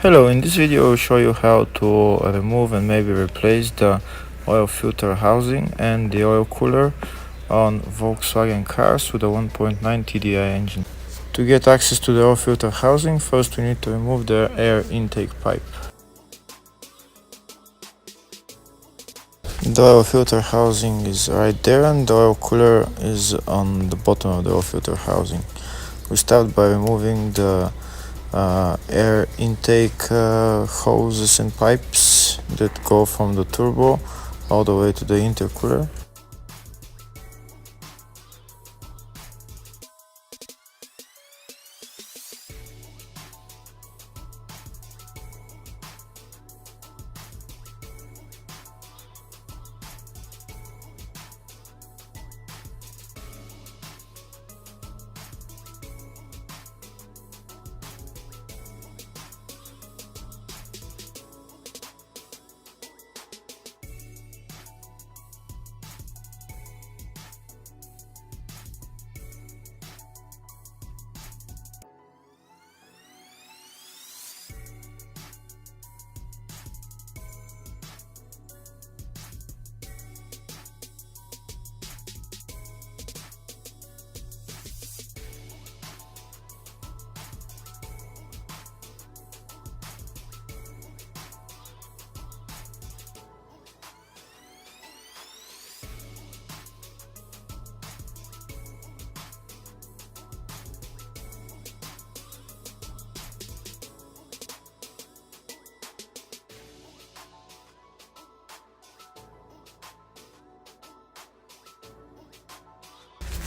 Hello, in this video I'll show you how to remove and maybe replace the oil filter housing and the oil cooler on Volkswagen cars with a 1.9 TDI engine. To get access to the oil filter housing, first we need to remove the air intake pipe. The oil filter housing is right there and the oil cooler is on the bottom of the oil filter housing. We start by removing the air intake hoses and pipes that go from the turbo all the way to the intercooler.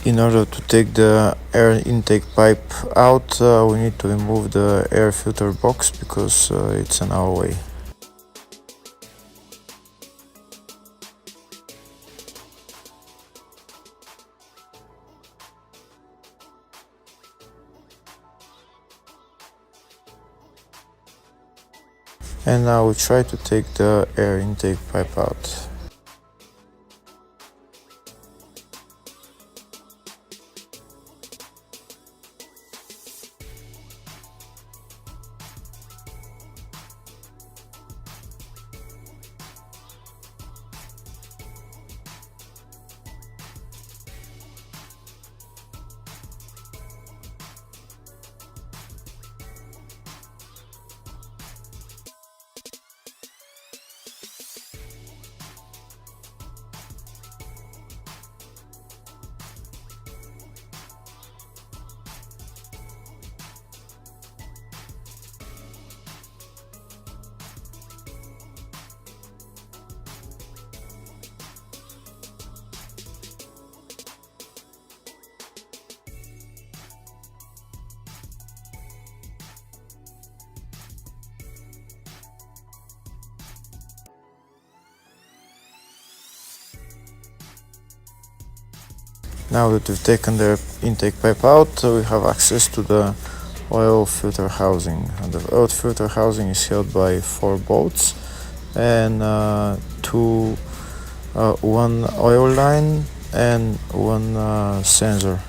In order to take the air intake pipe out, we need to remove the air filter box because it's in our way. And now we try to take the air intake pipe out. Now that we've taken the intake pipe out, we have access to the oil filter housing. And the oil filter housing is held by 4 bolts and one oil line and one sensor.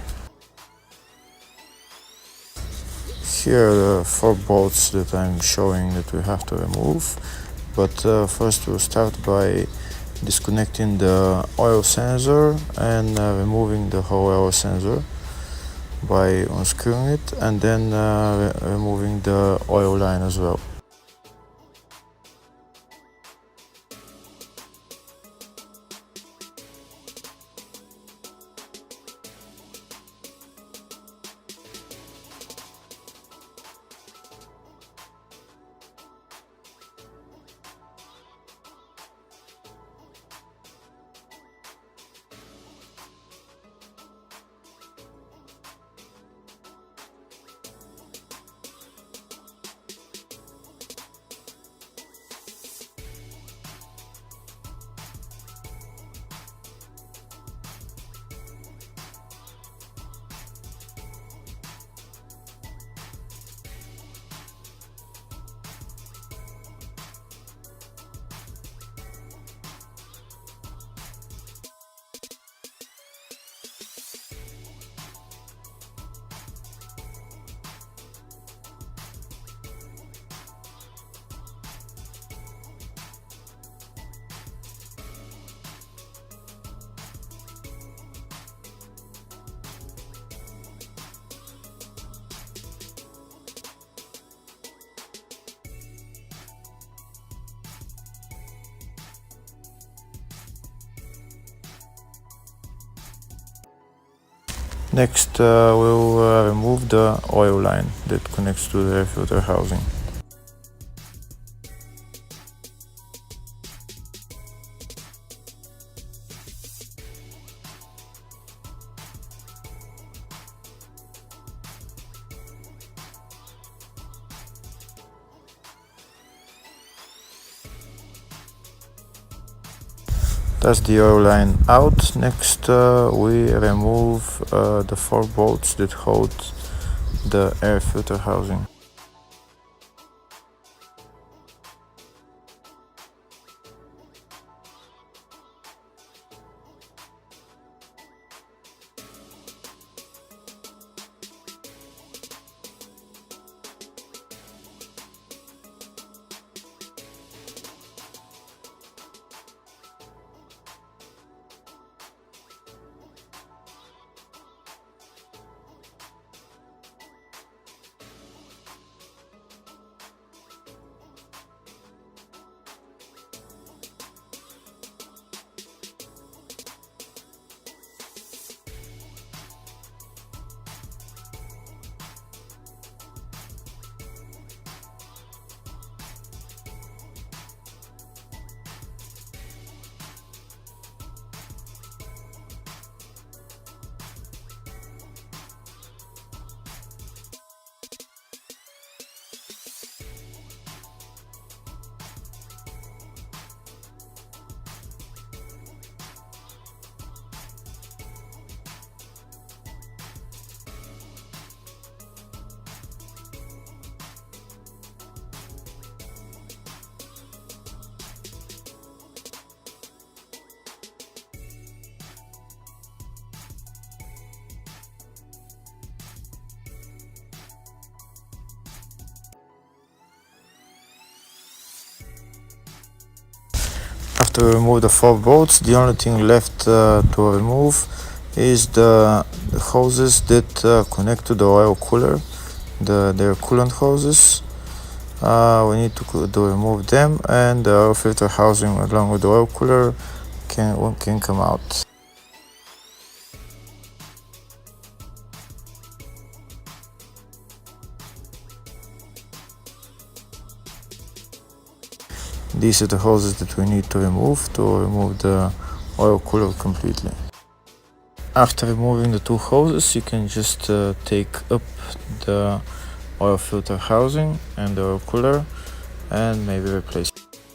Here are the 4 bolts that I'm showing that we have to remove, but first we'll start by disconnecting the oil sensor and removing the whole oil sensor by unscrewing it, and then removing the oil line as well. Next, we'll remove the oil line that connects to the air filter housing. That's the oil line out. Next, we remove the 4 bolts that hold the air filter housing. After we remove the 4 bolts, the only thing left to remove is the hoses that connect to the oil cooler, their coolant hoses. We need to remove them, and the oil filter housing along with the oil cooler can come out. These are the hoses that we need to remove the oil cooler completely. After removing the 2 hoses, you can just take up the oil filter housing and the oil cooler and maybe replace it.